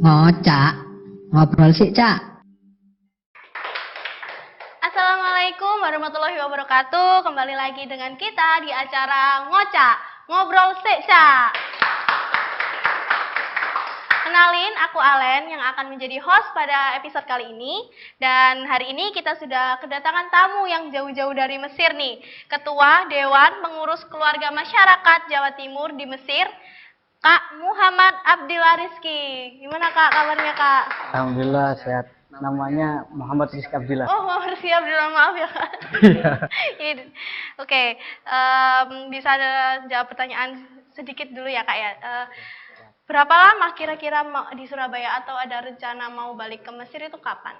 Ngocak, ngobrol sih, Cak. Assalamualaikum warahmatullahi wabarakatuh. Kembali lagi dengan kita di acara Ngocak, Ngobrol Sik, Cak. Kenalin, aku Alen yang akan menjadi host pada episode kali ini. Dan hari ini kita sudah kedatangan tamu yang jauh-jauh dari Mesir nih. Ketua Dewan Pengurus Keluarga Masyarakat Jawa Timur di Mesir, Kak Muhammad Abdillah Rizky. Gimana Kak kabarnya Kak? Alhamdulillah sehat. Namanya Muhammad Rizky Abdillah. Oh, Muhammad Rizky Abdillah, maaf ya Kak. Iya. Oke, bisa jawab pertanyaan sedikit dulu ya Kak ya. Berapa lama kira-kira di Surabaya atau ada rencana mau balik ke Mesir itu kapan?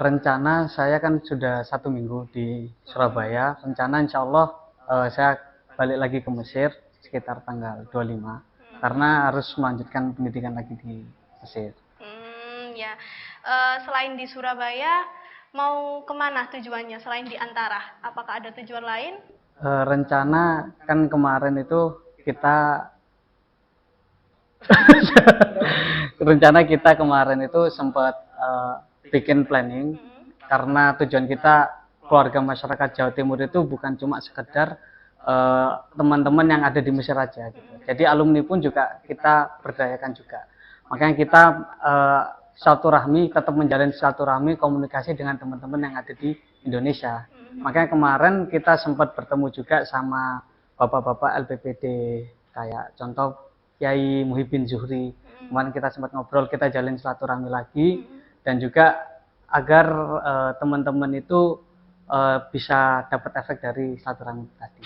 Rencana saya kan sudah 1 minggu di Surabaya. Rencana insya Allah saya balik lagi ke Mesir sekitar tanggal 25 karena harus melanjutkan pendidikan lagi di Mesir. Ya. Selain di Surabaya, mau kemana tujuannya selain di Antara? Apakah ada tujuan lain? Rencana kan kemarin itu kita rencana kita kemarin itu sempat bikin planning karena tujuan kita keluarga masyarakat Jawa Timur itu bukan cuma sekedar teman-teman yang ada di Mesir aja gitu. Jadi alumni pun juga kita berdayakan juga. Makanya kita silaturahmi, tetap menjalin silaturahmi komunikasi dengan teman-teman yang ada di Indonesia. Makanya kemarin kita sempat bertemu juga sama bapak-bapak LPPD kayak contoh Kiai Muhyiddin Zuhri. Kemarin kita sempat ngobrol, kita jalin silaturahmi lagi dan juga agar teman-teman itu bisa dapat efek dari silaturahmi tadi.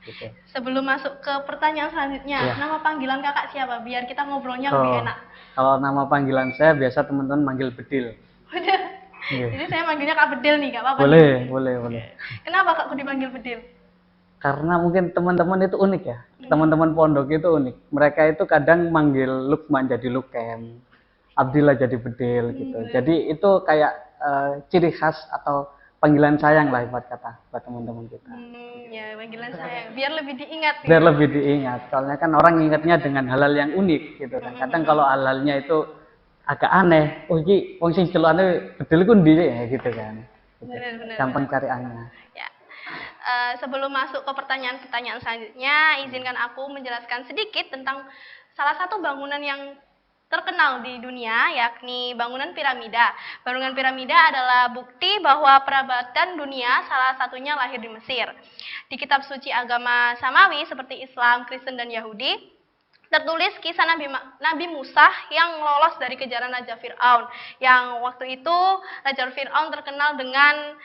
Gitu. Sebelum masuk ke pertanyaan selanjutnya, nama panggilan kakak siapa? Biar kita ngobrolnya lebih enak. Kalau nama panggilan saya biasa teman-teman manggil Bedil. Udah. Jadi saya manggilnya Kak Bedil nih, gak apa-apa? Boleh. Kenapa kak dipanggil Bedil? Karena mungkin teman-teman itu unik ya. Teman-teman pondok itu unik. Mereka itu kadang manggil Lukman jadi Lukem, Abdillah jadi Bedil gitu. Jadi itu kayak ciri khas atau panggilan sayang lah buat teman-teman kita. Ya, panggilan sayang. Biar lebih diingat. Biar lebih diingat. Soalnya kan orang ingatnya dengan hal-hal yang unik gitu kan. Kadang kalau hal-halnya itu agak aneh, oh iki wong sing celukane Bedil ku ndi ya gitu kan. Gitu. Benar. Gampang cariannya. Ya. Sebelum masuk ke pertanyaan-pertanyaan selanjutnya, izinkan aku menjelaskan sedikit tentang salah satu bangunan yang terkenal di dunia, yakni bangunan piramida. Bangunan piramida adalah bukti bahwa peradaban dunia salah satunya lahir di Mesir. Di kitab suci agama Samawi seperti Islam, Kristen, dan Yahudi, tertulis kisah Nabi Musa yang lolos dari kejaran Raja Fir'aun. Yang waktu itu Raja Fir'aun terkenal dengan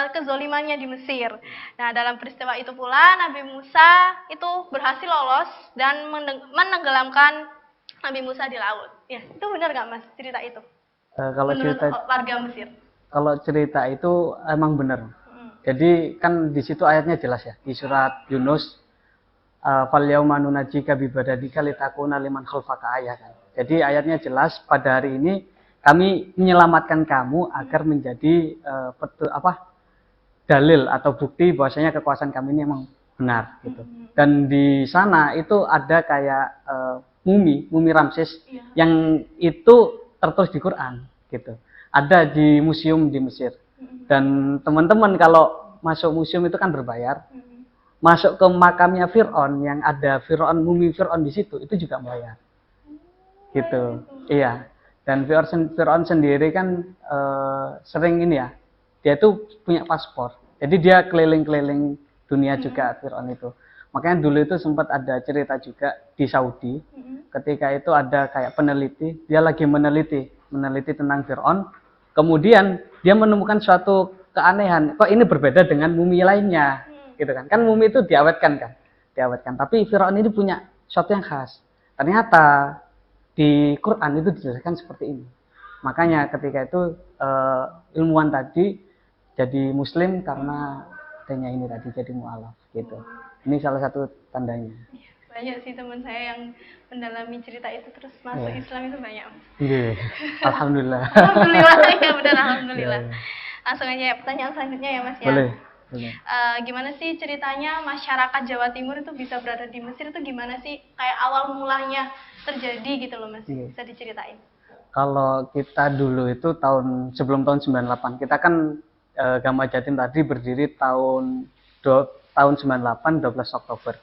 kezolimannya di Mesir. Nah, dalam peristiwa itu pula Nabi Musa itu berhasil lolos dan menenggelamkan Nabi Musa di laut. Ya, itu benar nggak Mas cerita itu? Kalau menurut cerita warga Mesir. Kalau cerita itu emang benar. Jadi kan di situ ayatnya jelas ya di surat Yunus. Fal yauma nunajjika bi badanika litakuna liman khalfaka ayat kan. Jadi ayatnya jelas pada hari ini kami menyelamatkan kamu agar menjadi dalil atau bukti bahwasanya kekuasaan kami ini emang benar gitu. Dan di sana itu ada kayak mumi Ramses yang itu tertulis di Quran gitu. Ada di museum di Mesir. Dan teman-teman kalau masuk museum itu kan berbayar. Masuk ke makamnya Fir'aun yang ada mumi Fir'aun di situ itu juga bayar. Gitu. Iya. Dan Fir'aun sendiri kan sering ini ya. Dia tuh punya paspor. Jadi dia keliling-keliling dunia juga Fir'aun itu. Makanya dulu itu sempat ada cerita juga di Saudi. Ketika itu ada kayak peneliti, dia lagi meneliti tentang Fir'aun. Kemudian dia menemukan suatu keanehan. Kok ini berbeda dengan mumi lainnya? Gitu kan. Kan mumi itu diawetkan. Tapi Fir'aun ini punya sesuatu yang khas. Ternyata di Quran itu dijelaskan seperti ini. Makanya ketika itu ilmuwan tadi jadi muslim karena adanya ini tadi jadi mu'alaf gitu. Ini salah satu tandanya. Banyak sih teman saya yang mendalami cerita itu terus masuk Islam itu banyak. Iya. Alhamdulillah. Alhamdulillah ya benar alhamdulillah. Langsung aja pertanyaan selanjutnya ya Mas ya. Boleh. Gimana sih ceritanya masyarakat Jawa Timur itu bisa berada di Mesir itu gimana sih? Kayak awal mulanya terjadi gitu loh Mas. Bisa diceritain? Kalau kita dulu itu sebelum tahun 98, kita kan Gama Jatim tadi berdiri tahun 98, 12 Oktober.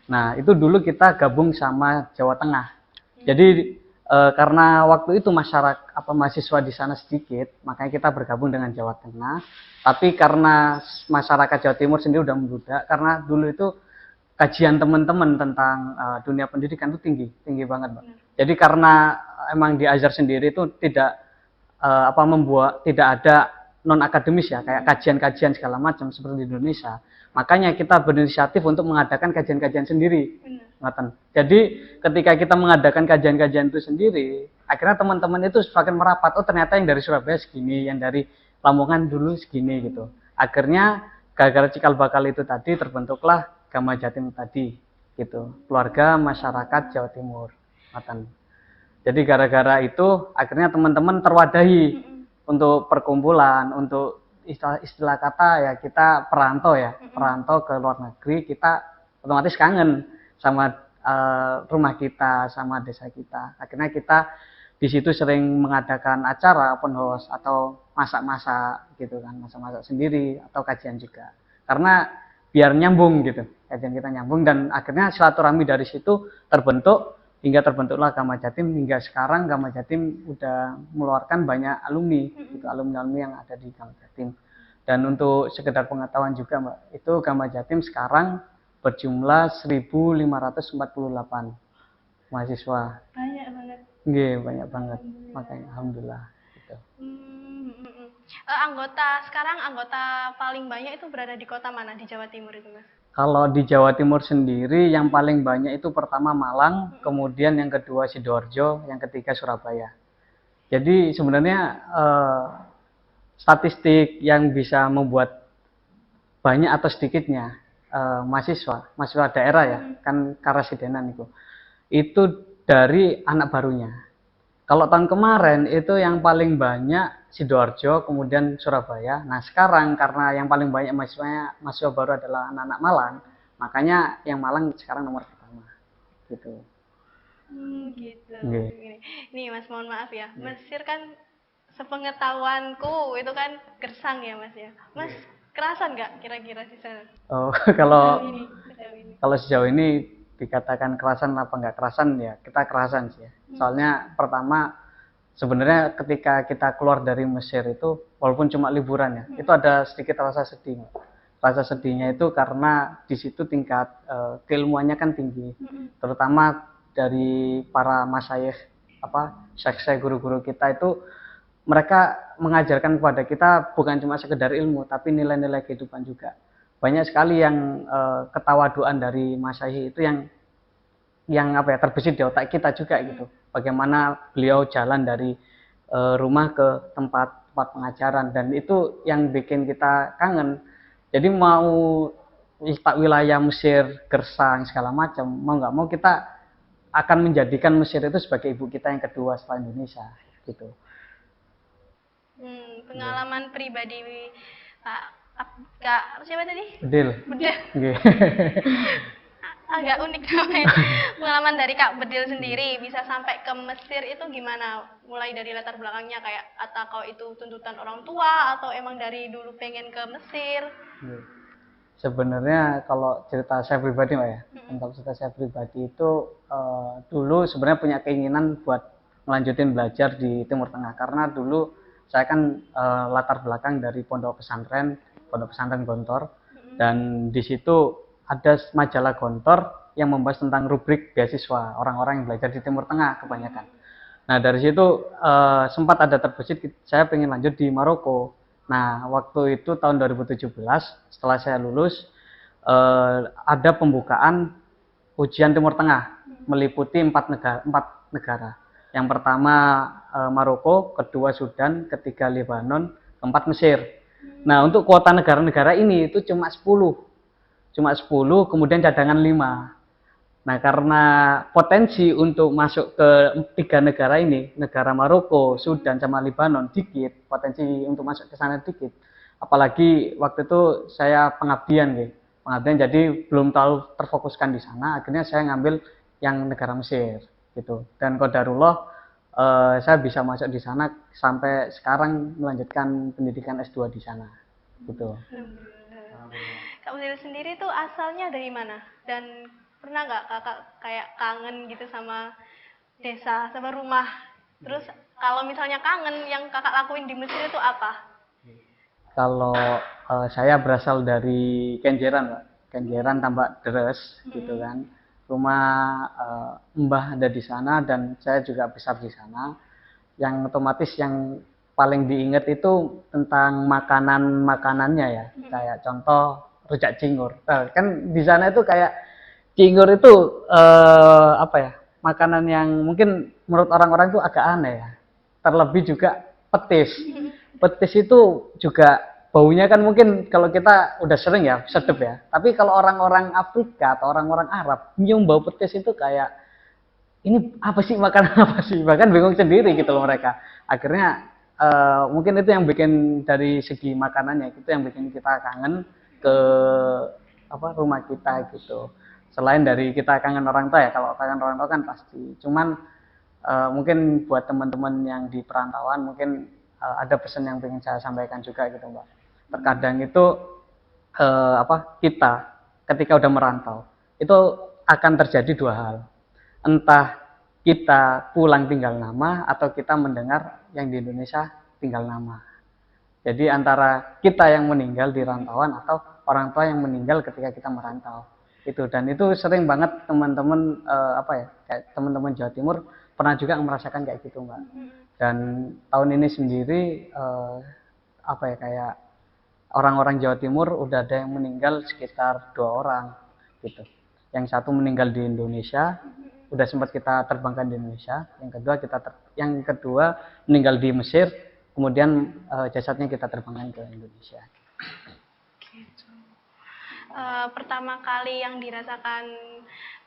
Nah, itu dulu kita gabung sama Jawa Tengah. Jadi karena waktu itu mahasiswa di sana sedikit, makanya kita bergabung dengan Jawa Tengah. Tapi karena masyarakat Jawa Timur sendiri udah membludak, karena dulu itu kajian teman-teman tentang dunia pendidikan itu tinggi banget, Mbak. Jadi karena emang di Azhar sendiri itu tidak tidak ada non akademis ya, kayak kajian-kajian segala macam seperti di Indonesia. Makanya kita berinisiatif untuk mengadakan kajian-kajian sendiri. Jadi ketika kita mengadakan kajian-kajian itu sendiri, akhirnya teman-teman itu semakin merapat. Oh, ternyata yang dari Surabaya segini, yang dari Lamongan dulu segini gitu. Akhirnya gara-gara cikal bakal itu tadi terbentuklah Gama Jatim tadi gitu. Keluarga Masyarakat Jawa Timur. Jadi gara-gara itu akhirnya teman-teman terwadahi untuk perkumpulan, untuk istilah kata ya kita perantau ya, perantau ke luar negeri, kita otomatis kangen sama rumah kita, sama desa kita. Akhirnya kita di situ sering mengadakan acara open house atau masak-masak gitu kan, masak-masak sendiri atau kajian juga. Karena biar nyambung gitu, kajian kita nyambung dan akhirnya silaturahmi dari situ terbentuk. Hingga terbentuklah Gama Jatim, hingga sekarang Gama Jatim udah mengeluarkan banyak alumni, gitu, alumni-alumni yang ada di Gama Jatim. Dan untuk sekedar pengetahuan juga Mbak, itu Gama Jatim sekarang berjumlah 1.548 mahasiswa. Banyak banget. Nggih, banyak banget. Makanya alhamdulillah. Gitu. Anggota paling banyak itu berada di kota mana di Jawa Timur itu, Mas? Kalau di Jawa Timur sendiri yang paling banyak itu pertama Malang, kemudian yang kedua Sidoarjo, yang ketiga Surabaya. Jadi sebenarnya statistik yang bisa membuat banyak atau sedikitnya mahasiswa daerah ya, kan karasidenan itu dari anak barunya. Kalau tahun kemarin itu yang paling banyak Sidoarjo, kemudian Surabaya. Nah sekarang karena yang paling banyak mahasiswa baru adalah anak-anak Malang, makanya yang Malang sekarang nomor pertama. Gitu. Gitu. Nih Mas, mohon maaf ya. Mesir kan sepengetahuanku itu kan gersang ya Mas ya. Mas kerasan nggak kira-kira di sana? Oh kalau sejauh ini dikatakan kerasan apa nggak kerasan ya kita kerasan sih ya. Soalnya pertama sebenarnya ketika kita keluar dari Mesir itu walaupun cuma liburan ya itu ada sedikit rasa sedih. Rasa sedihnya itu karena di situ tingkat keilmuannya kan tinggi, terutama dari para masyayikh syekh-syekh guru-guru kita itu mereka mengajarkan kepada kita bukan cuma sekedar ilmu tapi nilai-nilai kehidupan juga. Banyak sekali yang ketawaduan dari masyayikh itu yang terbesit di otak kita juga gitu. Bagaimana beliau jalan dari rumah ke tempat pengajaran dan itu yang bikin kita kangen. Jadi mau wilayah Mesir, gersang segala macam, mau nggak mau kita akan menjadikan Mesir itu sebagai ibu kita yang kedua setelah Indonesia gitu. Pengalaman pribadi Kak siapa tadi? Bedil. Agak unik namanya. Pengalaman dari Kak Bedil sendiri bisa sampai ke Mesir itu gimana? Mulai dari latar belakangnya kayak atau itu tuntutan orang tua atau emang dari dulu pengen ke Mesir? Sebenarnya kalau cerita saya pribadi Mbak ya, tentang cerita saya pribadi itu dulu sebenarnya punya keinginan buat melanjutin belajar di Timur Tengah karena dulu saya kan latar belakang dari pondok pesantren Gontor dan di situ ada majalah Gontor yang membahas tentang rubrik beasiswa orang-orang yang belajar di Timur Tengah kebanyakan. Nah dari situ sempat ada terbesit saya pengen lanjut di Maroko. Nah waktu itu tahun 2017 setelah saya lulus ada pembukaan ujian Timur Tengah meliputi 4 negara. Yang pertama Maroko, kedua Sudan, ketiga Lebanon, keempat Mesir. Nah untuk kuota negara-negara ini itu cuma 10, kemudian cadangan 5. Nah karena potensi untuk masuk ke 3 negara ini, negara Maroko, Sudan, sama Lebanon dikit, potensi untuk masuk ke sana dikit. Apalagi waktu itu saya pengabdian jadi belum terlalu terfokuskan di sana. Akhirnya saya ngambil yang negara Mesir gitu. Dan qadarullah saya bisa masuk di sana sampai sekarang melanjutkan pendidikan S2 di sana gitu. Kak Musil sendiri tuh asalnya dari mana? Dan pernah nggak kakak kayak kangen gitu sama desa, sama rumah? Terus kalau misalnya kangen, yang kakak lakuin di Mesir itu apa? Kalau saya berasal dari Kenjeran, Pak. Kenjeran Tambak Deres gitu kan. Rumah Mbah ada di sana dan saya juga besar di sana. Yang otomatis yang paling diingat itu tentang makanannya ya. Kayak contoh rujak cingur. Kan di sana itu kayak cingur itu apa ya? Makanan yang mungkin menurut orang-orang itu agak aneh ya. Terlebih juga petis. Petis itu juga baunya kan mungkin kalau kita udah sering ya sedep ya. Tapi kalau orang-orang Afrika atau orang-orang Arab nyium bau petis itu kayak ini apa sih, makanan apa sih, bahkan bingung sendiri gitu loh mereka. Akhirnya mungkin itu yang bikin dari segi makanannya itu yang bikin kita kangen ke apa rumah kita gitu. Selain dari kita kangen orang tua ya, kalau kangen orang tua kan pasti. Cuman mungkin buat teman-teman yang di perantauan mungkin ada pesan yang ingin saya sampaikan juga gitu Mbak. Terkadang itu apa kita ketika udah merantau itu akan terjadi dua hal. Entah kita pulang tinggal nama atau kita mendengar yang di Indonesia tinggal nama. Jadi antara kita yang meninggal di rantauan atau orang tua yang meninggal ketika kita merantau. Itu dan itu sering banget teman-teman apa ya, kayak teman-teman Jawa Timur pernah juga merasakan kayak gitu Mbak. Dan tahun ini sendiri apa ya, kayak orang-orang Jawa Timur udah ada yang meninggal sekitar 2 orang gitu. Yang satu meninggal di Indonesia, udah sempat kita terbangkan di Indonesia. Yang kedua meninggal di Mesir, kemudian jasadnya kita terbangkan ke Indonesia. Gitu. Pertama kali yang dirasakan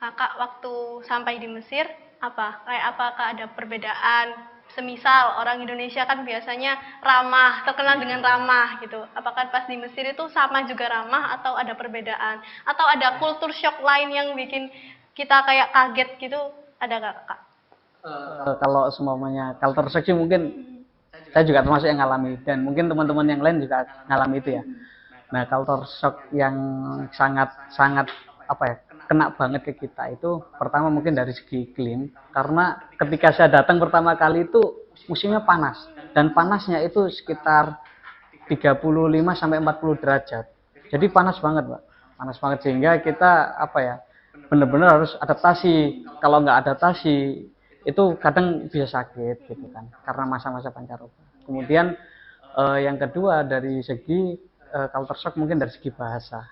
kakak waktu sampai di Mesir apa? Kayak apakah ada perbedaan? Semisal orang Indonesia kan biasanya ramah, terkenal dengan ramah gitu. Apakah pas di Mesir itu sama juga ramah atau ada perbedaan? Atau ada kultur shock lain yang bikin kita kayak kaget gitu? Ada nggak Kak? Kalau semuanya culture shock mungkin saya juga termasuk yang ngalami dan mungkin teman-teman yang lain juga ngalami itu ya. Nah, culture shock yang sangat apa ya, kena banget ke kita itu pertama mungkin dari segi iklim, karena ketika saya datang pertama kali itu musimnya panas dan panasnya itu sekitar 35 sampai 40 derajat. Jadi panas banget, Pak. Panas banget sehingga kita apa ya, benar-benar harus adaptasi. Kalau nggak adaptasi itu kadang bisa sakit gitu kan, karena masa-masa pancaroba. Kemudian yang kedua dari segi culture shock mungkin dari segi bahasa.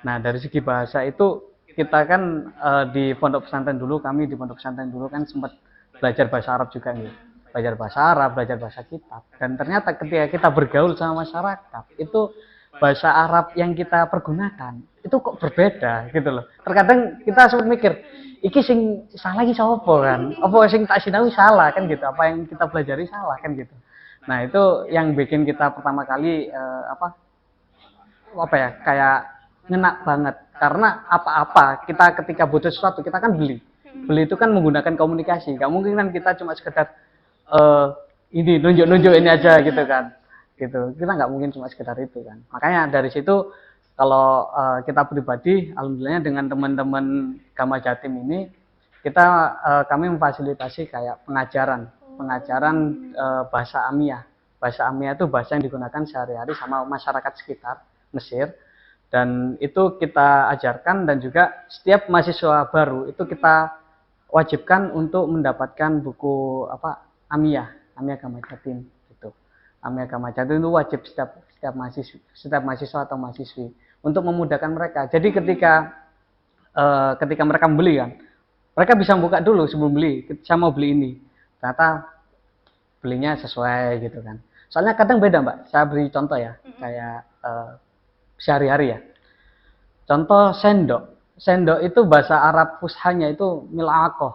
Nah, dari segi bahasa itu kita kan di pondok pesantren dulu, kami di pondok pesantren dulu kan sempat belajar bahasa Arab juga nih. Belajar bahasa Arab, belajar bahasa kitab. Dan ternyata ketika kita bergaul sama masyarakat, itu bahasa Arab yang kita pergunakan itu kok berbeda gitu loh. Terkadang kita sempat mikir, iki sing salah iki sapa kan? Apa sing tak sinau salah kan gitu? Apa yang kita pelajari salah kan gitu. Nah, itu yang bikin kita pertama kali apa ya, kayak ngena banget, karena apa-apa kita ketika butuh sesuatu kita kan beli itu kan menggunakan komunikasi, nggak mungkin kan kita cuma sekedar ini nunjuk ini aja gitu kan, gitu kita nggak mungkin cuma sekedar itu kan. Makanya dari situ kalau kita pribadi alhamdulillahnya dengan teman-teman Gama Jatim ini kita kami memfasilitasi kayak pengajaran bahasa Amiyah. Bahasa Amiyah itu bahasa yang digunakan sehari-hari sama masyarakat sekitar Mesir, dan itu kita ajarkan, dan juga setiap mahasiswa baru itu kita wajibkan untuk mendapatkan buku Amiyah Gama Jatim gitu. Amiyah Gama Jatim itu wajib setiap mahasiswa atau mahasiswi untuk memudahkan mereka. Jadi ketika mereka membeli kan, mereka bisa buka dulu sebelum beli, saya mau beli ini, ternyata belinya sesuai gitu kan. Soalnya kadang beda Mbak, saya beri contoh ya, kayak sehari-hari ya. Contoh sendok itu bahasa Arab fushanya itu mil'aqoh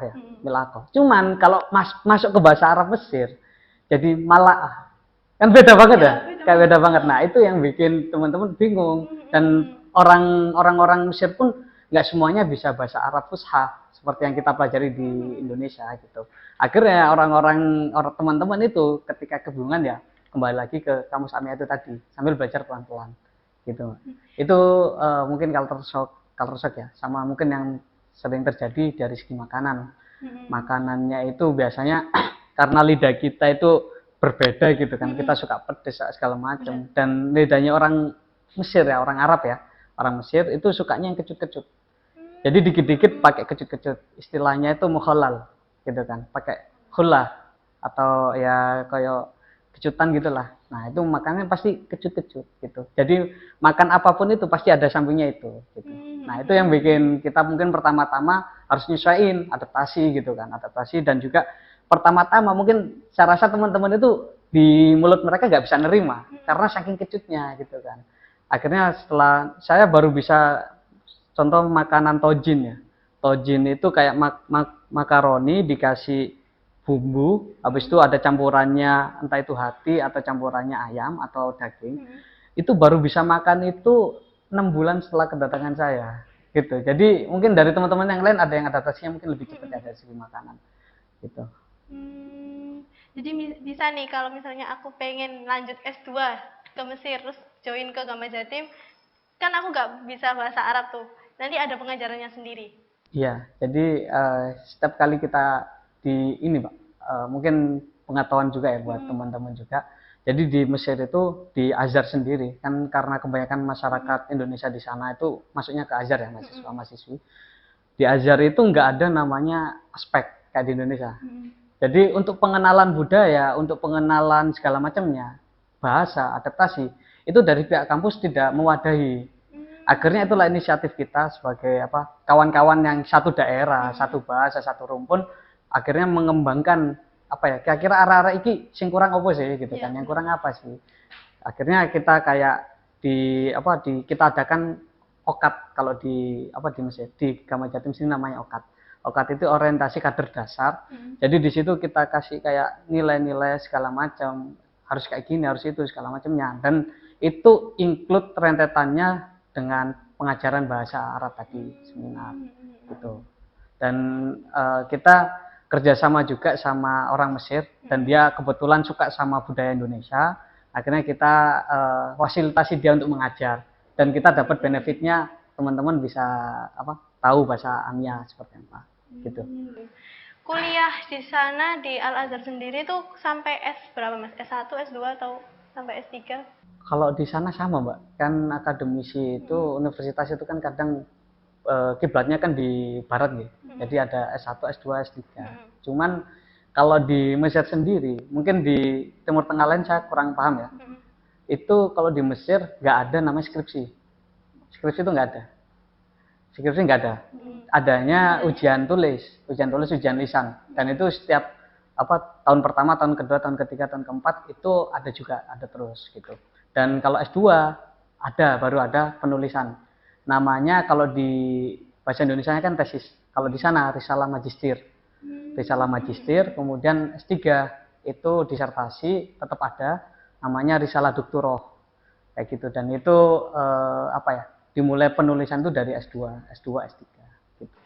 ya, mil'aqoh. Cuman kalau masuk ke bahasa Arab Mesir jadi mala'ah, kan beda banget ya, kayak beda banget. Nah, itu yang bikin teman-teman bingung, dan orang-orang Mesir pun nggak semuanya bisa bahasa Arab fusha seperti yang kita pelajari di Indonesia gitu. Akhirnya orang teman-teman itu ketika kebingungan ya kembali lagi ke kamus Amia itu tadi sambil belajar pelan-pelan gitu. Itu mungkin culture shock ya, sama mungkin yang sering terjadi dari segi makanan. Makanannya itu biasanya karena lidah kita itu berbeda gitu kan, kita suka pedes segala macam, dan lidahnya orang Mesir ya, orang Arab ya, orang Mesir itu sukanya yang kecut-kecut. Jadi dikit-dikit pakai kecut-kecut, istilahnya itu mukhalal gitu kan, pakai khullah atau ya kayak kecutan gitulah. Nah itu makannya pasti kecut-kecut gitu. Jadi makan apapun itu pasti ada sampingnya itu gitu. Nah itu yang bikin kita mungkin pertama-tama harus nyesuaiin, adaptasi gitu kan, adaptasi. Dan juga pertama-tama mungkin saya rasa teman-teman itu di mulut mereka nggak bisa nerima karena saking kecutnya gitu kan. Akhirnya setelah saya baru bisa contoh makanan tojin ya. Tojin itu kayak makaroni dikasih bumbu, habis itu ada campurannya entah itu hati atau campurannya ayam atau daging. Itu baru bisa makan itu 6 bulan setelah kedatangan saya gitu. Jadi mungkin dari teman-teman yang lain ada yang adaptasinya mungkin lebih cepat ya dari segi makanan gitu. Jadi bisa nih kalau misalnya aku pengen lanjut S2 ke Mesir terus join ke Gama Jatim, kan aku nggak bisa bahasa Arab tuh, nanti ada pengajarannya sendiri. Iya, jadi setiap kali kita di ini Pak, mungkin pengetahuan juga ya buat teman-teman juga. Jadi di Mesir itu di Azhar sendiri kan, karena kebanyakan masyarakat Indonesia di sana itu masuknya ke Azhar ya, mahasiswa-mahasiswi. Di Azhar itu nggak ada namanya aspek kayak di Indonesia. Jadi untuk pengenalan budaya, untuk pengenalan segala macamnya, bahasa, adaptasi, itu dari pihak kampus tidak mewadahi. Akhirnya itulah inisiatif kita sebagai kawan-kawan yang satu daerah, satu bahasa, satu rumpun, akhirnya mengembangkan kira-kira arah-arah iki sing kurang apa sih gitu kan, yang kurang apa sih. Akhirnya kita kayak kita adakan OKAD kalau di Mesir, di Gama Jatim sini namanya OKAD. OKAD itu orientasi kader dasar. Jadi di situ kita kasih kayak nilai-nilai segala macam, harus kayak gini, harus itu segala macamnya. Dan itu include rentetannya dengan pengajaran bahasa Arab tadi, seminar gitu. Dan kita kerjasama juga sama orang Mesir, dan dia kebetulan suka sama budaya Indonesia. Akhirnya kita fasilitasi dia untuk mengajar, dan kita dapat benefitnya, teman-teman bisa tahu bahasa Amia seperti apa gitu. Kuliah di sana di Al Azhar sendiri tuh sampai S berapa Mas? S1, S2 atau sampai S3? Kalau di sana sama Mbak, kan akademisi itu universitas itu kan kadang kiblatnya kan di barat gitu. Jadi ada S1, S2, S3. Cuman kalau di Mesir sendiri, mungkin di Timur Tengah lain saya kurang paham ya. Itu kalau di Mesir nggak ada namanya skripsi. Skripsi itu nggak ada. Skripsi nggak ada. Adanya ujian tulis, ujian lisan. Dan itu setiap tahun pertama, tahun kedua, tahun ketiga, tahun keempat itu ada terus gitu. Dan kalau S2 baru ada penulisan. Namanya kalau di bahasa Indonesia kan tesis. Kalau di sana risalah magister. Risalah magister, kemudian S3 itu disertasi tetap ada, namanya risalah doktoral. Kayak gitu. Dan itu dimulai penulisan itu dari S2, S3 gitu.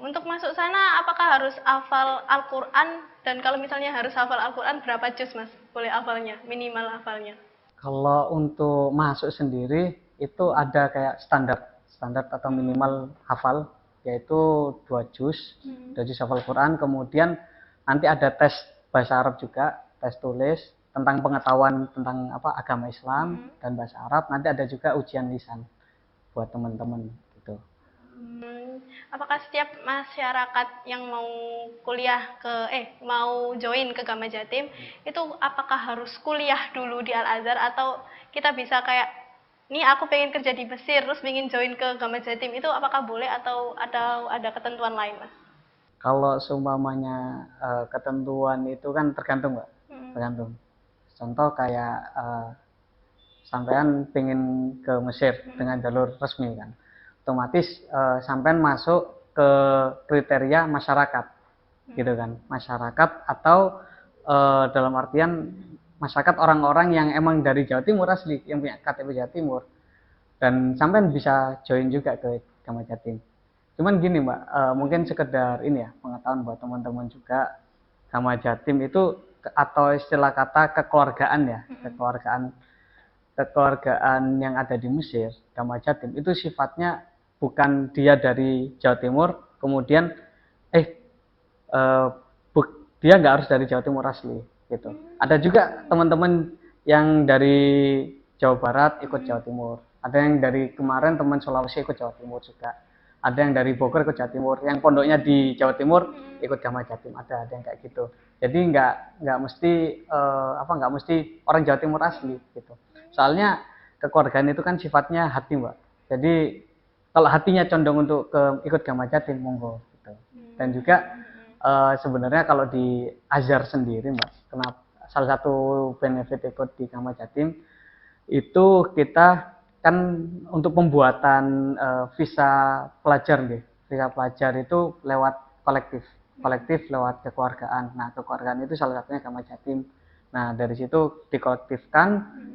Untuk masuk sana apakah harus hafal Al-Qur'an, dan kalau misalnya harus hafal Al-Qur'an berapa juz Mas? Boleh hafalnya, minimal hafalnya? Kalau untuk masuk sendiri itu ada kayak standar atau minimal hafal, yaitu 2 juz, 2 juz hafal Quran. Kemudian nanti ada tes bahasa Arab juga, tes tulis tentang pengetahuan tentang agama Islam dan bahasa Arab. Nanti ada juga ujian lisan buat teman-teman gitu. Apakah setiap masyarakat yang mau mau join ke Gama Jatim itu apakah harus kuliah dulu di Al Azhar, atau kita bisa kayak nih aku pengen kerja di Mesir terus pengen join ke Gama Jatim, itu apakah boleh atau ada ketentuan lain Mas? Kalau seumpamanya ketentuan itu kan tergantung Mbak, tergantung. Contoh kayak sampean pengen ke Mesir dengan jalur resmi kan, otomatis sampean masuk ke kriteria masyarakat gitu kan, masyarakat atau dalam artian masyarakat orang-orang yang emang dari Jawa Timur asli, yang punya KTP Jawa Timur, dan sampean bisa join juga ke Gama Jatim. Cuman gini Mbak, mungkin sekedar ini ya pengetahuan buat teman-teman juga, Gama Jatim itu atau istilah kata kekeluargaan ya, kekeluargaan yang ada di Mesir, Gama Jatim itu sifatnya bukan dia dari Jawa Timur, kemudian dia nggak harus dari Jawa Timur asli gitu. Ada juga teman-teman yang dari Jawa Barat ikut Jawa Timur, ada yang dari kemarin teman Sulawesi ikut Jawa Timur juga, ada yang dari Bogor ikut Jawa Timur, yang pondoknya di Jawa Timur ikut Gama Jatim, ada yang kayak gitu. Jadi nggak mesti nggak mesti orang Jawa Timur asli gitu. Soalnya kekeluargaan itu kan sifatnya hati Mbak. Jadi kalau hatinya condong untuk ikut Gama Jatim, monggo gitu. Dan juga sebenarnya kalau di Azhar sendiri Mbak, kenapa salah satu benefit ikut di Gama Jatim itu kita kan untuk pembuatan visa pelajar nih. Visa pelajar itu lewat kolektif lewat kekeluargaan. Nah, kekeluargaan itu salah satunya Gama Jatim. Nah, dari situ dikolektifkan,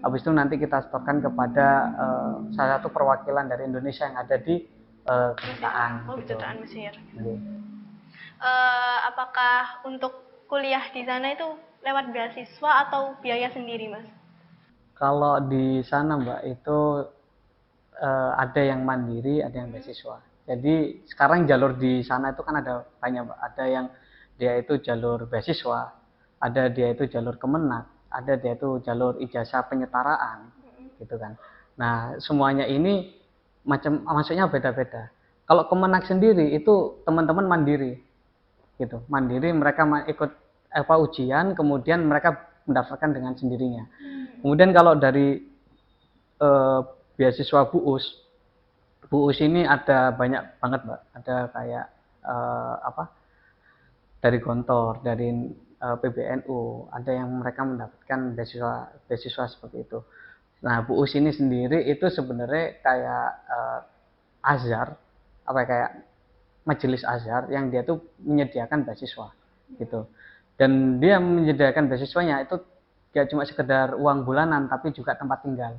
habis itu nanti kita setorkan kepada salah satu perwakilan dari Indonesia yang ada di kedutaan. Kedutaan Mesir. Gitu. Apakah untuk kuliah di sana itu lewat beasiswa atau biaya sendiri, Mas? Kalau di sana Mbak itu ada yang mandiri, ada yang beasiswa. Jadi sekarang jalur di sana itu kan ada banyak Mbak. Ada yang dia itu jalur beasiswa, ada dia itu jalur Kemenak, ada dia itu jalur ijazah penyetaraan, gitu kan. Nah semuanya ini maksudnya beda-beda. Kalau Kemenak sendiri itu teman-teman mandiri, gitu. Mandiri mereka ikut ujian, kemudian mereka mendaftarkan dengan sendirinya. Kemudian kalau dari beasiswa BUUS ini ada banyak banget Mbak. Ada kayak dari Gontor, dari PBNU, ada yang mereka mendapatkan beasiswa seperti itu. Nah, BUUS ini sendiri itu sebenarnya kayak Azhar, kayak majelis Azhar yang dia tuh menyediakan beasiswa gitu. Dan dia menyediakan beasiswanya itu gak cuma sekedar uang bulanan, tapi juga tempat tinggal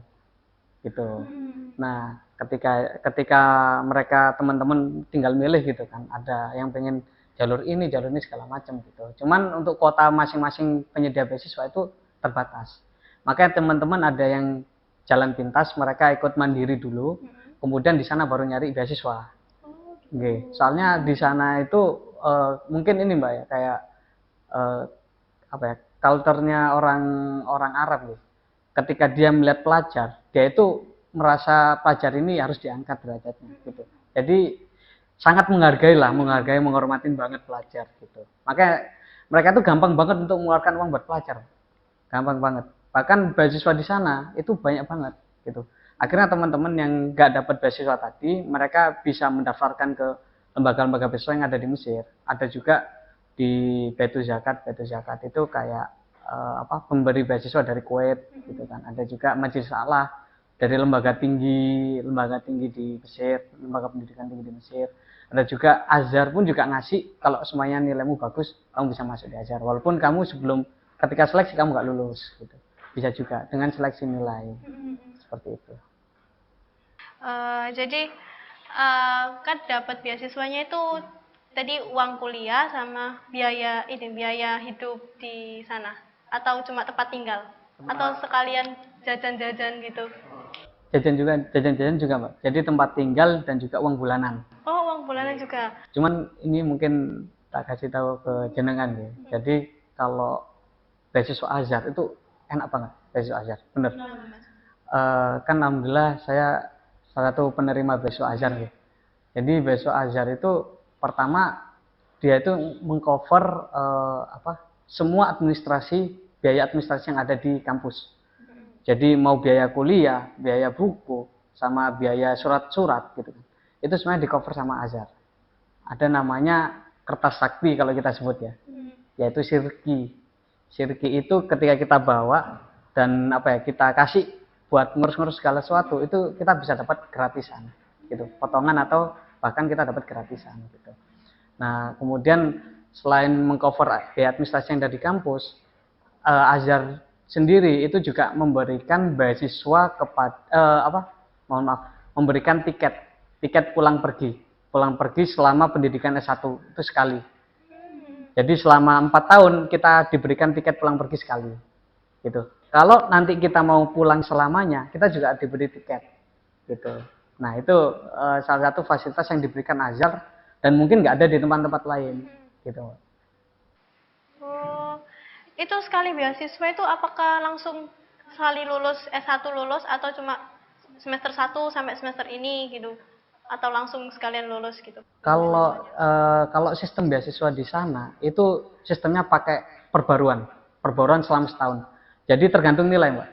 gitu. Nah, ketika mereka teman-teman tinggal milih gitu kan, ada yang pengen jalur ini segala macam gitu. Cuman untuk kuota masing-masing penyedia beasiswa itu terbatas. Makanya teman-teman ada yang jalan pintas, mereka ikut mandiri dulu, kemudian di sana baru nyari beasiswa. Oke. Soalnya di sana itu mungkin ini Mbak ya, kayak kulturnya orang Arab gitu. Ketika dia melihat pelajar, dia itu merasa pelajar ini harus diangkat derajatnya gitu. Jadi sangat menghormatin banget pelajar gitu. Makanya mereka tuh gampang banget untuk mengeluarkan uang buat pelajar. Gampang banget. Bahkan beasiswa di sana itu banyak banget gitu. Akhirnya teman-teman yang nggak dapat beasiswa tadi, mereka bisa mendaftarkan ke lembaga-lembaga beasiswa yang ada di Mesir. Ada juga di Baitul Zakat itu kayak pemberi beasiswa dari Kuwait gitu kan. Ada juga Majelis A'la dari lembaga tinggi di Mesir, lembaga pendidikan tinggi di Mesir. Ada juga Azhar pun juga ngasih, kalau semuanya nilaimu bagus, kamu bisa masuk di Azhar. Walaupun kamu ketika seleksi kamu nggak lulus gitu. Bisa juga dengan seleksi nilai seperti itu. Jadi kan dapat beasiswanya itu tadi uang kuliah sama biaya hidup di sana, atau cuma tempat tinggal, atau sekalian jajan-jajan gitu? Jajan juga Mbak. Jadi tempat tinggal dan juga uang bulanan. Oh, uang bulanan juga. Cuman ini mungkin tak kasih tahu ke jenengan ya. Jadi kalau beasiswa Azhar itu enak banget, beasiswa Azhar, bener. Kan alhamdulillah saya salah satu penerima beasiswa Azhar ya. Jadi beasiswa Azhar itu pertama dia itu mengcover semua biaya administrasi yang ada di kampus. Jadi mau biaya kuliah, biaya buku, sama biaya surat-surat gitu kan. Itu sebenarnya di cover sama Azhar. Ada namanya kertas sakti kalau kita sebut ya. Yaitu sirki. Sirki itu ketika kita bawa dan kita kasih buat ngurus-ngurus segala sesuatu, itu kita bisa dapat gratisan gitu. Potongan atau bahkan kita dapat gratisan gitu. Nah, kemudian selain mengcover biaya administrasi yang ada di kampus, Azhar sendiri itu juga memberikan beasiswa kepada memberikan tiket tiket pulang pergi selama pendidikan S1 itu sekali. Jadi selama 4 tahun kita diberikan tiket pulang pergi sekali, gitu. Kalau nanti kita mau pulang selamanya, kita juga diberi tiket, gitu. Nah itu salah satu fasilitas yang diberikan Azhar dan mungkin nggak ada di tempat-tempat lain, gitu. Oh, itu sekali beasiswa itu apakah langsung sekali lulus S1 lulus atau cuma semester 1 sampai semester ini gitu? Atau langsung sekalian lulus gitu? Kalau sistem beasiswa di sana itu sistemnya pakai perbaruan selama setahun. Jadi tergantung nilai, Mbak.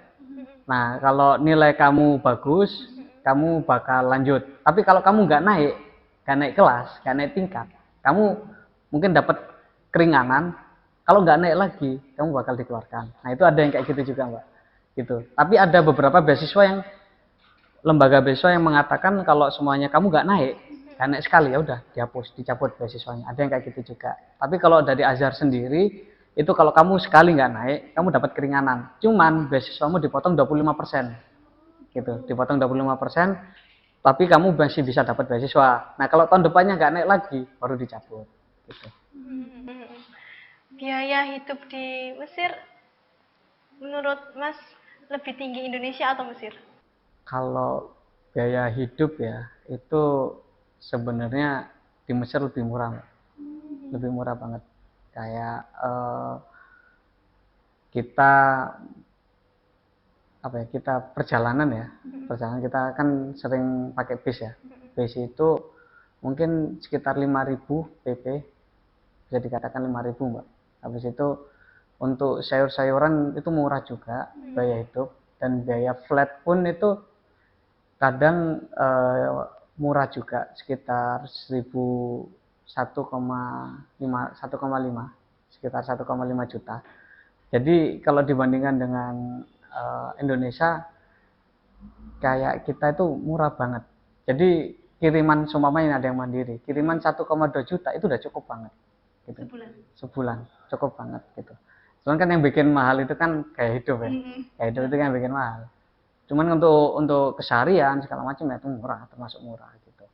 Nah, kalau nilai kamu bagus, kamu bakal lanjut. Tapi kalau kamu nggak naik kelas, nggak naik tingkat, kamu mungkin dapat keringanan. Kalau nggak naik lagi, kamu bakal dikeluarkan. Nah, itu ada yang kayak gitu juga, Mbak. Gitu. Tapi ada beberapa lembaga beasiswa yang mengatakan kalau semuanya kamu nggak naik sekali ya udah dicabut beasiswanya. Ada yang kayak gitu juga. Tapi kalau dari Azhar sendiri itu kalau kamu sekali nggak naik, kamu dapat keringanan. Cuman beasiswamu dipotong 25%, gitu. Dipotong 25%, tapi kamu masih bisa dapat beasiswa. Nah kalau tahun depannya nggak naik lagi, baru dicabut. Gitu. Biaya hidup di Mesir, menurut Mas lebih tinggi Indonesia atau Mesir? Kalau biaya hidup ya itu sebenarnya di Mesir lebih murah, lebih murah banget. Kayak kita perjalanan kita kan sering pakai bis ya. Bis itu mungkin sekitar 5.000 PP, bisa dikatakan 5.000 Mbak. Habis itu untuk sayur-sayuran itu murah juga biaya hidup, dan biaya flat pun itu kadang murah juga, sekitar 1,5 sekitar 1,5 juta. Jadi kalau dibandingkan dengan Indonesia, kayak kita itu murah banget. Jadi kiriman seumpamanya ada yang mandiri, kiriman 1,2 juta itu udah cukup banget gitu. Sebulan cukup banget gitu. Cuman kan yang bikin mahal itu kan gaya hidup ya. Gaya hidup itu kan yang bikin mahal. Cuman untuk keseharian segala macam ya itu murah, termasuk murah gitu.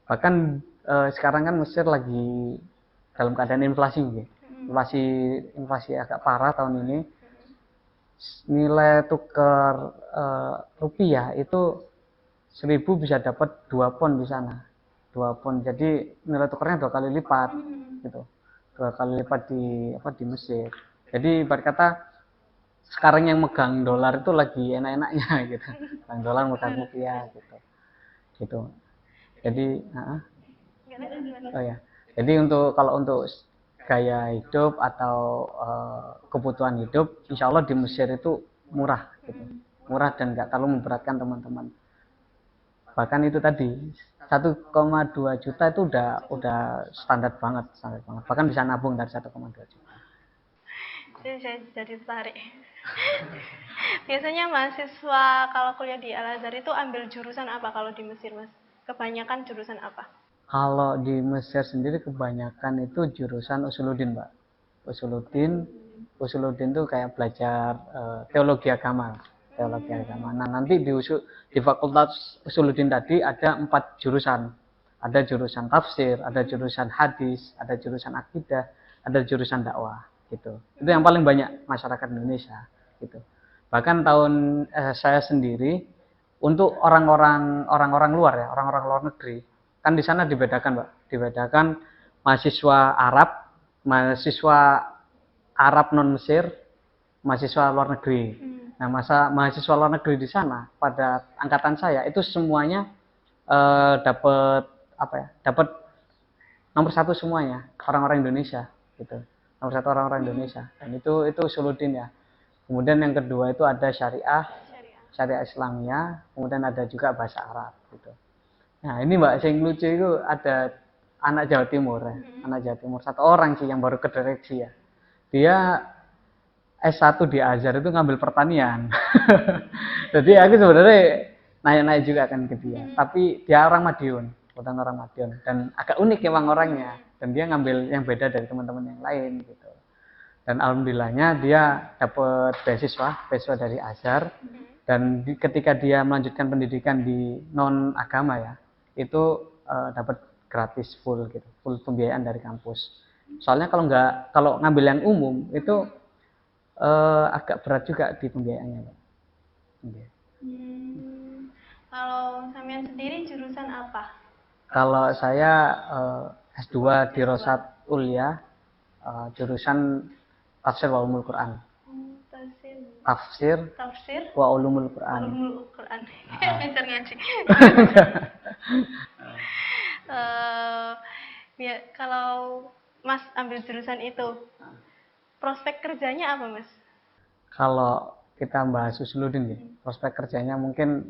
Bahkan sekarang kan Mesir lagi dalam keadaan inflasi gitu. Inflasi agak parah tahun ini. Nilai tukar rupiah itu 1.000 bisa dapat 2 pon di sana. 2 pon. Jadi nilai tukarnya 2 kali lipat gitu. 2 kali lipat di Mesir. Jadi ibarat kata sekarang yang megang dolar itu lagi enak-enaknya gitu. Megang dolar, megang rupiah gitu. Jadi jadi kalau untuk gaya hidup atau kebutuhan hidup, insya Allah di Mesir itu murah gitu. Murah dan nggak terlalu memberatkan teman-teman. Bahkan itu tadi 1,2 juta itu udah standar banget. Bahkan bisa nabung dari 1,2 juta. Jadi saya jadi tertarik. Biasanya mahasiswa kalau kuliah di Al-Azhar itu ambil jurusan apa kalau di Mesir, Mas? Kebanyakan jurusan apa? Kalau di Mesir sendiri kebanyakan itu jurusan Usuluddin, Mbak. Usuluddin itu kayak belajar teologi agama. Nah, nanti di Fakultas Usuluddin tadi ada 4 jurusan. Ada jurusan tafsir, ada jurusan hadis, ada jurusan akidah, ada jurusan dakwah gitu. Itu yang paling banyak masyarakat Indonesia gitu. Bahkan saya sendiri untuk orang-orang luar ya, orang-orang luar negeri, kan di sana dibedakan, Mbak. Dibedakan mahasiswa Arab non Mesir, mahasiswa luar negeri. Nah, mahasiswa luar negeri di sana pada angkatan saya itu semuanya dapat nomor 1 semuanya orang-orang Indonesia gitu. Nomor 1 orang-orang Indonesia, dan itu Usuluddin ya. Kemudian yang kedua itu ada syariah Islamnya, kemudian ada juga bahasa Arab gitu. Nah ini Mbak, yang lucu itu ada anak Jawa Timur ya. Anak Jawa Timur, 1 orang sih yang baru kedireksi ya. Dia S1 di Azhar itu ngambil pertanian. Jadi aku sebenarnya naik juga kan ke dia. Tapi dia orang Madiun, bukan orang Madiun, dan agak unik emang orangnya. Dan dia ngambil yang beda dari teman-teman yang lain gitu. Dan alhamdulillahnya dia dapat beasiswa dari Azhar. Dan ketika dia melanjutkan pendidikan di non agama ya, itu dapat gratis full gitu, full pembiayaan dari kampus. Soalnya kalau ngambil yang umum itu agak berat juga di pembiayaannya, Pak. Iya. Kalau sampean sendiri jurusan apa? Kalau saya S2 di Rosat Ulia, jurusan Tafsir wa Ulumul Quran. Tafsir Tafsir wa Ulumul Quran. Ulumul Quran. Lancar ngaji. Ya, kalau Mas ambil jurusan itu, prospek kerjanya apa, Mas? Kalau kita bahas Usuludin ya, prospek kerjanya mungkin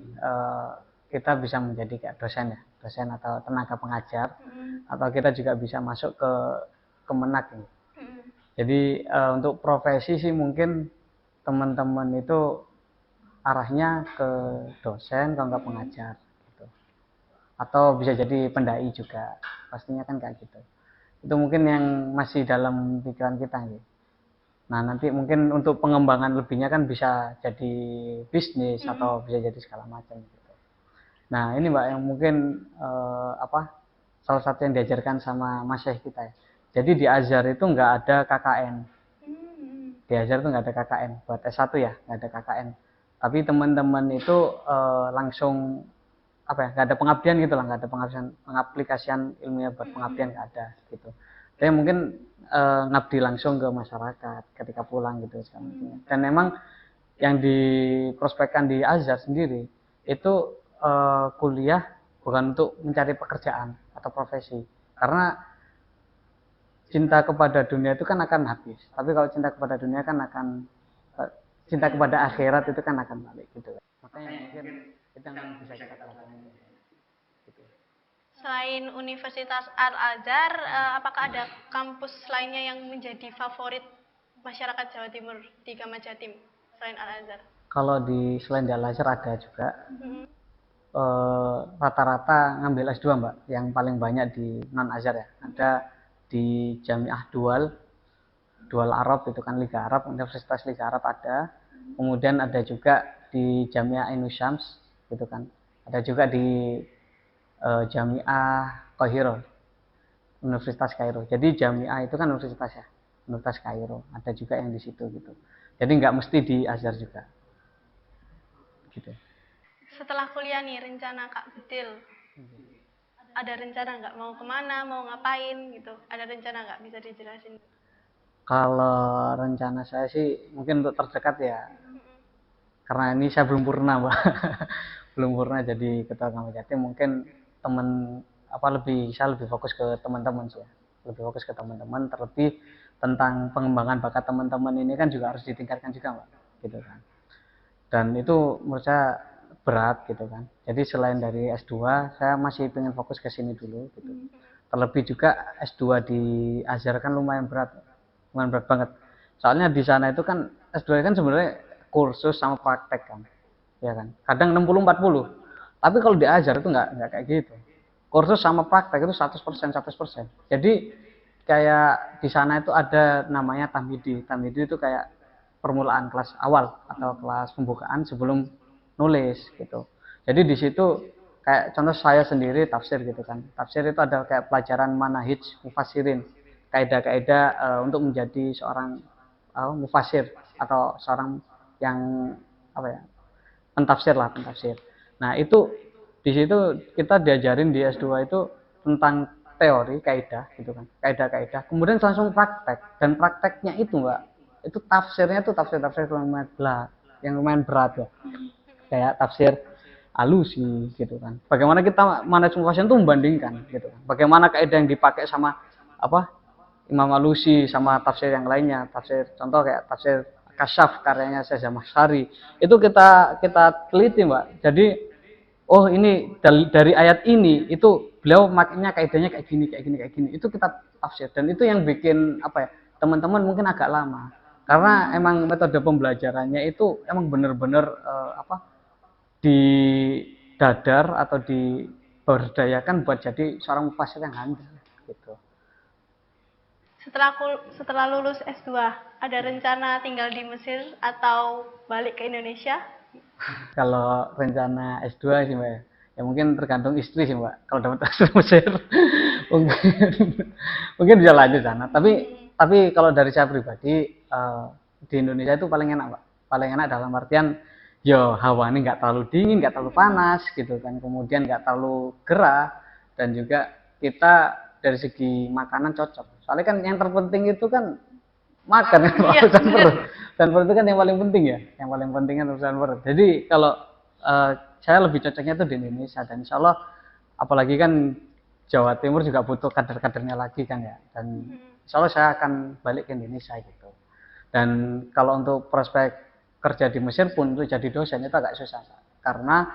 kita bisa menjadi kayak dosen ya, dosen atau tenaga pengajar, atau kita juga bisa masuk ke Kemenak ini. Jadi untuk profesi sih mungkin teman-teman itu arahnya ke dosen kalau nggak pengajar gitu. Atau bisa jadi pendai juga, pastinya kan kayak gitu. Itu mungkin yang masih dalam pikiran kita gitu. Nah, nanti mungkin untuk pengembangan lebihnya kan bisa jadi bisnis atau bisa jadi segala macam gitu. Nah, ini Mbak yang mungkin salah satu yang diajarkan sama Mas Syekh kita ya. Jadi di Azhar itu nggak ada KKN. Di Azhar itu nggak ada KKN. Buat S1 ya, nggak ada KKN. Tapi teman-teman itu langsung nggak ada pengabdian gitu lah, nggak ada pengaplikasian ilmiah buat pengabdian nggak ada gitu. Tapi mungkin ngabdi langsung ke masyarakat ketika pulang gitu sekarang. Dan memang yang diprospekkan di Azhar sendiri itu kuliah bukan untuk mencari pekerjaan atau profesi, karena cinta kepada dunia itu kan akan habis, tapi kalau cinta kepada dunia kan akan cinta kepada akhirat itu kan akan balik gitu. Makanya mungkin itu yang bisa kita lakukan gitu. Selain Universitas Al-Azhar, apakah ada kampus lainnya yang menjadi favorit masyarakat Jawa Timur di Gama Jatim selain Al-Azhar? Kalau selain di Al-Azhar ada juga rata-rata ngambil S2 Mbak, yang paling banyak di non-Azhar ya. Ada di Jamiah Dual Arab itu kan Liga Arab, Universitas Liga Arab ada. Kemudian ada juga di Jamiah Ainus Syams gitu kan. Ada juga di Jamiah Kairo, Universitas Kairo. Jadi Jamiah itu kan universitas ya, Universitas Kairo. Ada juga yang di situ gitu. Jadi nggak mesti di Azhar juga. Gitu. Setelah kuliah nih, rencana Kak Bedil, ada rencana nggak mau kemana, mau ngapain gitu? Ada rencana nggak, bisa dijelasin? Kalau rencana saya sih mungkin untuk terdekat ya, karena ini saya belum purna Mbak. Belum purna jadi ketua Gama Jatim, mungkin saya lebih fokus ke teman-teman sih ya. Lebih fokus ke teman-teman, terlebih tentang pengembangan bakat teman-teman ini kan juga harus ditingkatkan juga Mbak, gitu kan. Dan itu menurut saya berat gitu kan. Jadi selain dari S2, saya masih pengen fokus ke sini dulu gitu. Terlebih juga S2 di Azhar kan lumayan berat banget. Soalnya di sana itu kan S2 kan sebenarnya kursus sama praktek kan. Ya kan. Kadang 60-40. Tapi kalau di Azhar itu nggak kayak gitu. Kursus sama praktek itu 100%. Jadi kayak di sana itu ada namanya tamhidi. Tamhidi itu kayak permulaan kelas awal atau kelas pembukaan sebelum nulis gitu. Jadi di situ kayak contoh saya sendiri tafsir gitu kan. Tafsir itu ada kayak pelajaran manahij mufassirin, kaidah-kaidah untuk menjadi seorang mufassir atau seorang yang pentafsir. Nah, itu di situ kita diajarin di S2 itu tentang teori kaidah gitu kan. Kaidah-kaidah. Kemudian langsung praktek, dan prakteknya itu Mbak, itu tafsirnya itu tafsir yang lumayan berat ya. Kayak tafsir Alusi gitu kan. Bagaimana kita manajemen pasien itu membandingkan gitu kan. Bagaimana kaidah yang dipakai sama Imam Alusi sama tafsir yang lainnya. Contoh kayak tafsir Kasyaf karyanya Syekh Zamakhsyari. Itu kita teliti Mbak. Jadi ini dari ayat ini itu beliau makanya kaidahnya kayak gini. Itu kita tafsir, dan itu yang bikin teman-teman mungkin agak lama. Karena emang metode pembelajarannya itu emang benar-benar didadar atau diberdayakan buat jadi seorang mufassir yang handal gitu. Setelah lulus S2, ada rencana tinggal di Mesir atau balik ke Indonesia? Kalau rencana S2 sih Mbak, Ya mungkin tergantung istri sih Mbak. Kalau dapat asal Mesir mungkin mungkin bisa lanjut sana. Tapi kalau dari saya pribadi di Indonesia itu paling enak Mbak. Paling enak dalam artian yo hawanya nggak terlalu dingin, nggak terlalu panas gitu kan. Kemudian nggak terlalu gerah dan juga kita dari segi makanan cocok. Soalnya kan yang terpenting itu kan makan kan urusan perut. Dan perut itu kan yang paling penting ya. Yang paling penting kan urusan perut. Jadi kalau saya lebih cocoknya itu di Indonesia dan insya Allah apalagi kan Jawa Timur juga butuh kader-kadernya lagi kan ya dan insya Allah saya akan balik ke Indonesia gitu. Dan kalau untuk prospek kerja di Mesir pun itu jadi dosen itu agak susah karena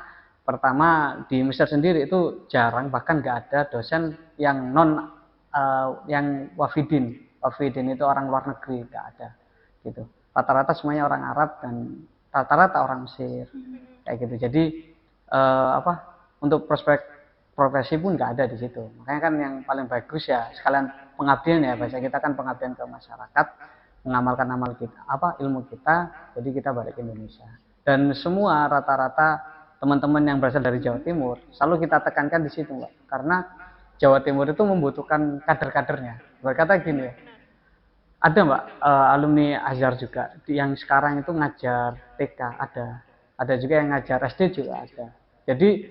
pertama di Mesir sendiri itu jarang bahkan nggak ada dosen yang yang wafidin itu orang luar negeri nggak ada gitu. Rata-rata semuanya orang Arab dan rata-rata orang Mesir kayak gitu. Jadi untuk prospek profesi pun nggak ada di situ. Makanya kan yang paling bagus ya sekalian pengabdian ya bahasa kita kan pengabdian ke masyarakat, mengamalkan amal kita ilmu kita, jadi kita balik ke Indonesia. Dan semua rata-rata teman-teman yang berasal dari Jawa Timur selalu kita tekankan di situ Mbak, karena Jawa Timur itu membutuhkan kader-kadernya. Berkata gini ya, ada Mbak alumni Azhar juga yang sekarang itu ngajar TK ada juga yang ngajar SD juga ada. Jadi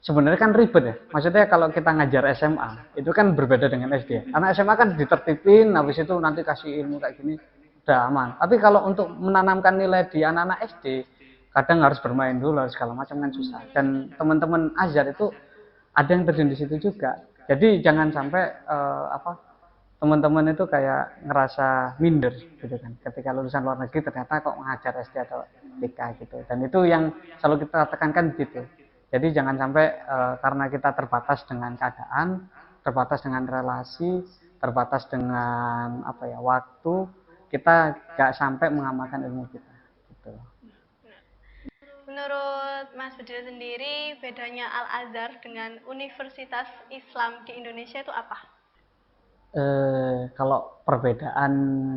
sebenarnya kan ribet ya. Maksudnya kalau kita ngajar SMA itu kan berbeda dengan SD. Karena SMA kan ditertipin, habis itu nanti kasih ilmu kayak gini udah aman. Tapi kalau untuk menanamkan nilai di anak-anak SD, kadang harus bermain dulu, harus segala macam kan susah. Dan teman-teman Azhar itu ada yang terjun di situ juga. Jadi jangan sampai teman-teman itu kayak ngerasa minder gitu kan ketika lulusan luar negeri ternyata kok mengajar SD atau TK gitu. Dan itu yang selalu kita tekankan gitu. Jadi jangan sampai karena kita terbatas dengan keadaan, terbatas dengan relasi, terbatas dengan waktu, kita nggak sampai mengamalkan ilmu kita gitu. Menurut Mas Bedil sendiri, bedanya Al-Azhar dengan Universitas Islam di Indonesia itu apa? Kalau perbedaan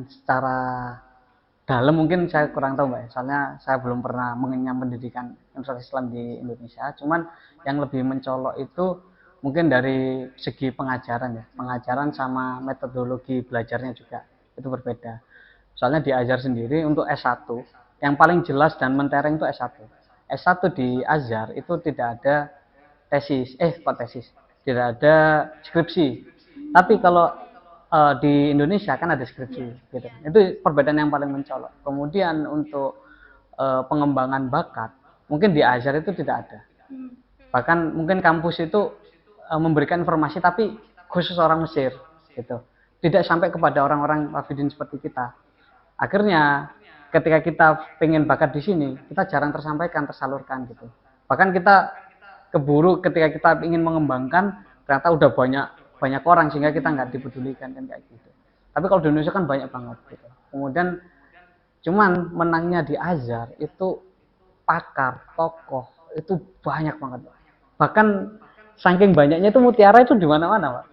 secara dalam mungkin saya kurang tahu Mbak ya. Soalnya saya belum pernah mengenyam pendidikan Universitas Islam di Indonesia. Cuman yang lebih mencolok itu mungkin dari segi pengajaran ya. Pengajaran sama metodologi belajarnya juga itu berbeda. Soalnya di Azhar sendiri untuk S1 yang paling jelas dan mentereng itu S1. S1 di Azhar itu tidak ada tidak ada skripsi. Tapi kalau di Indonesia kan ada skripsi gitu. Itu perbedaan yang paling mencolok. Kemudian untuk pengembangan bakat mungkin di Azhar itu tidak ada. Bahkan mungkin kampus itu memberikan informasi tapi khusus orang Mesir gitu. Tidak sampai kepada orang-orang wafidin seperti kita. Akhirnya ketika kita pengen bakat di sini, kita jarang tersampaikan, tersalurkan gitu. Bahkan kita keburu ketika kita ingin mengembangkan, ternyata udah banyak orang sehingga kita nggak dipedulikan kan kayak gitu. Tapi kalau di Indonesia kan banyak banget gitu. Kemudian cuman menangnya di Azhar itu pakar, tokoh itu banyak banget. Bahkan saking banyaknya itu mutiara itu di mana-mana, Pak.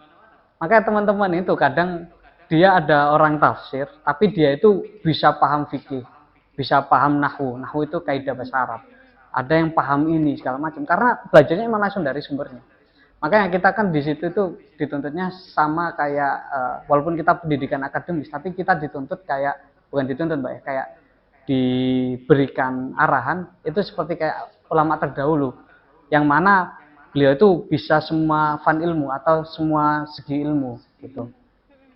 Makanya teman-teman itu kadang dia ada orang tafsir, tapi dia itu bisa paham fikih, bisa paham nahwu. Nahwu itu kaidah bahasa Arab. Ada yang paham ini segala macam karena belajarnya memang langsung dari sumbernya. Makanya kita kan di situ itu dituntutnya sama kayak walaupun kita pendidikan akademis, tapi kita dituntut kayak bukan dituntut Mbak ya, kayak diberikan arahan itu seperti kayak ulama terdahulu yang mana beliau itu bisa semua fan ilmu atau semua segi ilmu gitu.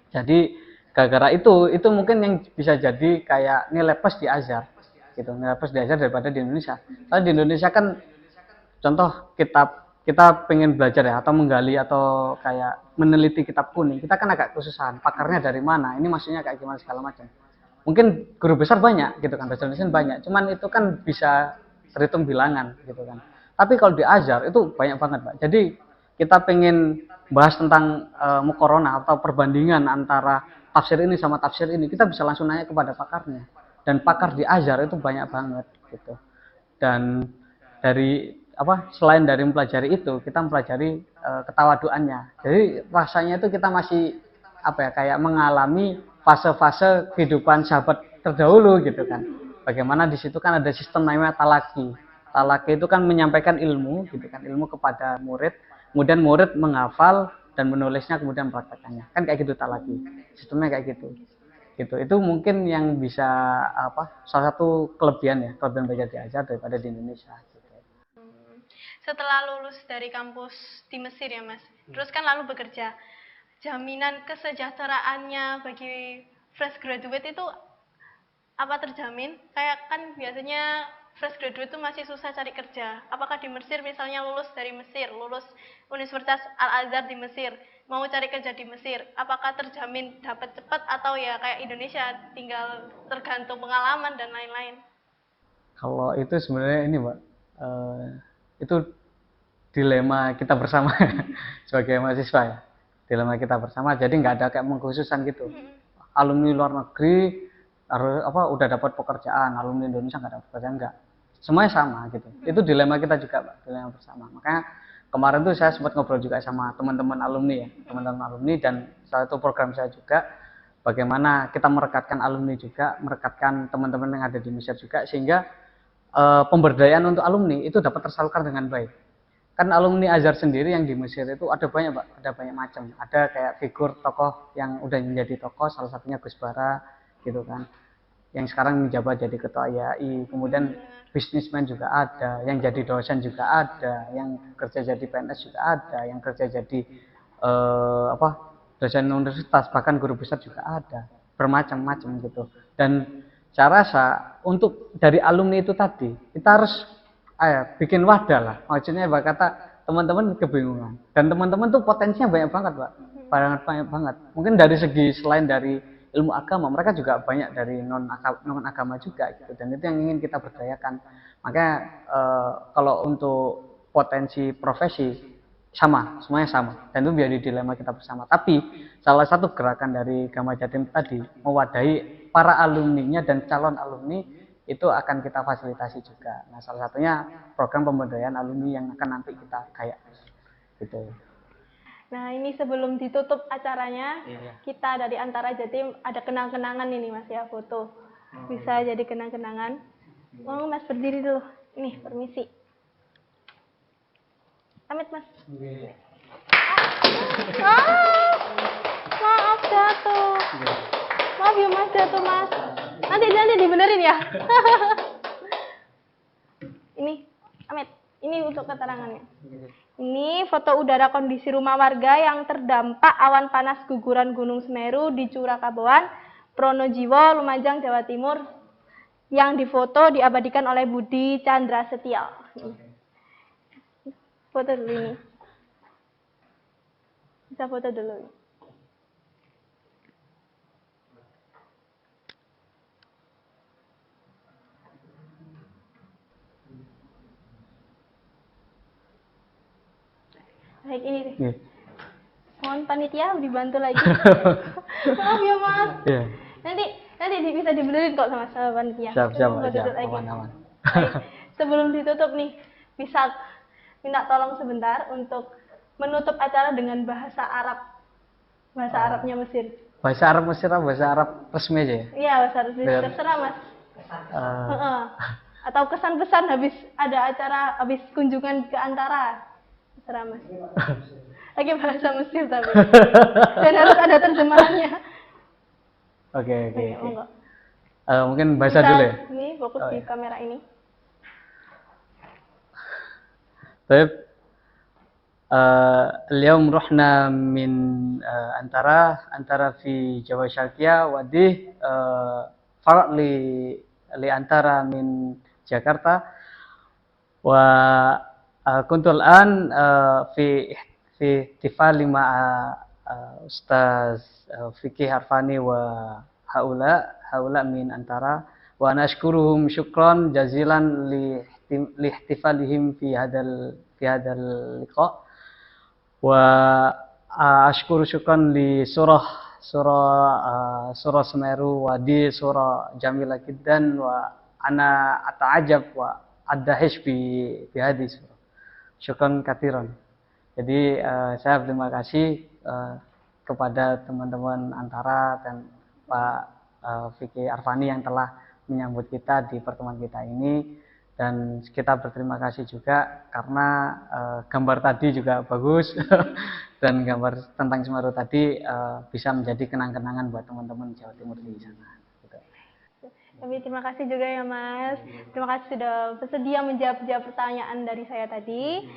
Jadi gara-gara itu mungkin yang bisa jadi kayak nilai plus di Azhar gitu, nilai plus di Azhar daripada di Indonesia. Karena di Indonesia kan contoh kita pengen belajar ya atau menggali atau kayak meneliti kitab kuning, kita kan agak kesusahan pakarnya dari mana, ini maksudnya kayak gimana segala macam. Mungkin guru besar banyak gitu kan, dosen-dosen banyak, cuman itu kan bisa terhitung bilangan gitu kan. Tapi kalau di Azhar itu banyak banget Pak. Jadi kita pengen bahas tentang muqaronah atau perbandingan antara tafsir ini sama tafsir ini, kita bisa langsung nanya kepada pakarnya. Dan pakar di Azhar itu banyak banget gitu. Dan dari selain dari mempelajari itu, kita mempelajari ketawaduannya. Jadi rasanya itu kita masih kayak mengalami fase-fase kehidupan sahabat terdahulu gitu kan. Bagaimana di situ kan ada sistem namanya talaki. Talaki itu kan menyampaikan ilmu, gitu kan, ilmu kepada murid, kemudian murid menghafal dan menulisnya kemudian mempraktekannya. Kan kayak gitu talaki. Sistemnya kayak gitu. Gitu. Itu mungkin yang bisa salah satu kelebihan belajar di Azhar daripada di Indonesia. Gitu. Setelah lulus dari kampus di Mesir ya Mas, terus kan lalu bekerja. Jaminan kesejahteraannya bagi fresh graduate itu apa terjamin? Kayak kan biasanya fresh graduate itu masih susah cari kerja. Apakah di Mesir misalnya lulus dari Mesir, lulus Universitas Al-Azhar di Mesir, mau cari kerja di Mesir, apakah terjamin dapat cepat atau ya kayak Indonesia tinggal tergantung pengalaman dan lain-lain? Kalau itu sebenarnya ini Mbak, itu dilema kita bersama sebagai mahasiswa ya. Dilema kita bersama, jadi nggak ada kayak mengkhususan gitu. Alumni luar negeri harus udah dapat pekerjaan, alumni Indonesia nggak dapat pekerjaan, enggak. Semuanya sama gitu. Itu dilema kita juga Pak, dilema bersama. Makanya kemarin tuh saya sempat ngobrol juga sama teman-teman alumni ya, teman-teman alumni, dan salah satu program saya juga bagaimana kita merekatkan alumni juga, merekatkan teman-teman yang ada di Mesir juga, sehingga pemberdayaan untuk alumni itu dapat tersalurkan dengan baik. Kan alumni Azhar sendiri yang di Mesir itu ada banyak Pak, ada banyak macam. Ada kayak figur tokoh yang udah menjadi tokoh, salah satunya Gus Bara gitu kan, yang sekarang menjabat jadi ketua IAI. Kemudian bisnismen juga ada, yang jadi dosen juga ada, yang kerja jadi PNS juga ada, yang kerja jadi dosen universitas, bahkan guru besar juga ada, bermacam-macam gitu. Dan saya rasa untuk dari alumni itu tadi kita harus bikin wadah lah. Maksudnya Pak, kata teman-teman kebingungan, dan teman-teman tuh potensinya banyak banget Pak, banyak banget. Mungkin dari segi selain dari ilmu agama, mereka juga banyak dari non agama juga gitu, dan itu yang ingin kita berdayakan. Makanya kalau untuk potensi profesi sama, semuanya sama, dan itu menjadi dilema kita bersama. Tapi salah satu gerakan dari Gama Jatim tadi mewadahi para alumninya dan calon alumni itu akan kita fasilitasi juga. Nah, salah satunya program pemberdayaan alumni yang akan nanti kita kayak gitu. Nah, ini sebelum ditutup acaranya, kita dari Antara Jatim ada kenang-kenangan ini Mas ya, foto. Bisa jadi kenang-kenangan. Mau Mas berdiri dulu. Ini, permisi. Amit Mas. Maaf jatuh. Maaf ya Mas, jatuh Mas. Nanti dibenerin ya. Ini, Amit. Ini untuk keterangannya. Ini foto udara kondisi rumah warga yang terdampak awan panas guguran Gunung Semeru di Curakaboan, Pronojiwo, Lumajang, Jawa Timur, yang difoto diabadikan oleh Budi Chandra Setio. Foto dulu ini. Bisa foto dulu. Baik, ini deh. Mohon panitia dibantu lagi. Maaf ya Mas. Nanti bisa dibenerin kok sama panitia. Siap, aman. Sebelum ditutup nih, bisa minta tolong sebentar untuk menutup acara dengan bahasa Arab. Bahasa Arabnya Mesir. Bahasa Arab Mesir atau bahasa Arab resmi aja ya? Iya, bahasa Arab resmi. Terserah Mas. Atau kesan-pesan habis ada acara, habis kunjungan ke Antara. Terserah Mas. Lagi bahasa Mesir tapi. Dan harus ada terjemahannya. Oke. Mungkin bahasa dulu ya? Ini fokus di kamera ini. Baik. اليوم رحنا من أنتارا في جبل شرقية ودي فرق لأنتارا من جاكرتا وكنت الآن في احتفال مع أستاذ فقيه عرفاني وهؤلاء من أنتارا وأنا أشكرهم شكرا جزيلا لاحتفالهم في هذا اللقاء وأشكر شكرا لسورة سميرو ودي سورة جميلة جدا وأنا أتعجب وأدهش بهذه السورة. Syukran kathiran. Jadi saya berterima kasih kepada teman-teman Antara dan Pak Fikri Arfani yang telah menyambut kita di pertemuan kita ini, Dan kita berterima kasih juga karena gambar tadi juga bagus dan gambar tentang Semeru tadi bisa menjadi kenang-kenangan buat teman-teman Jawa Timur di sana. Gitu. Kami terima kasih juga ya Mas. Terima kasih sudah bersedia menjawab pertanyaan dari saya tadi.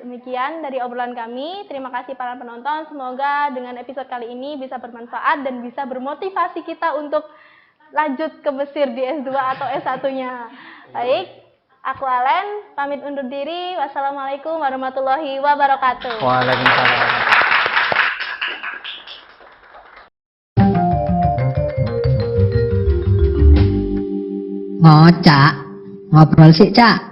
Demikian dari obrolan kami. Terima kasih para penonton. Semoga dengan episode kali ini bisa bermanfaat dan bisa bermotivasi kita untuk lanjut ke Mesir di S2 atau S1-nya. Baik, aku Alen, pamit undur diri. Wassalamualaikum warahmatullahi wabarakatuh. Waalaikumsalam. Ngocak, ngobrol sih, Cak.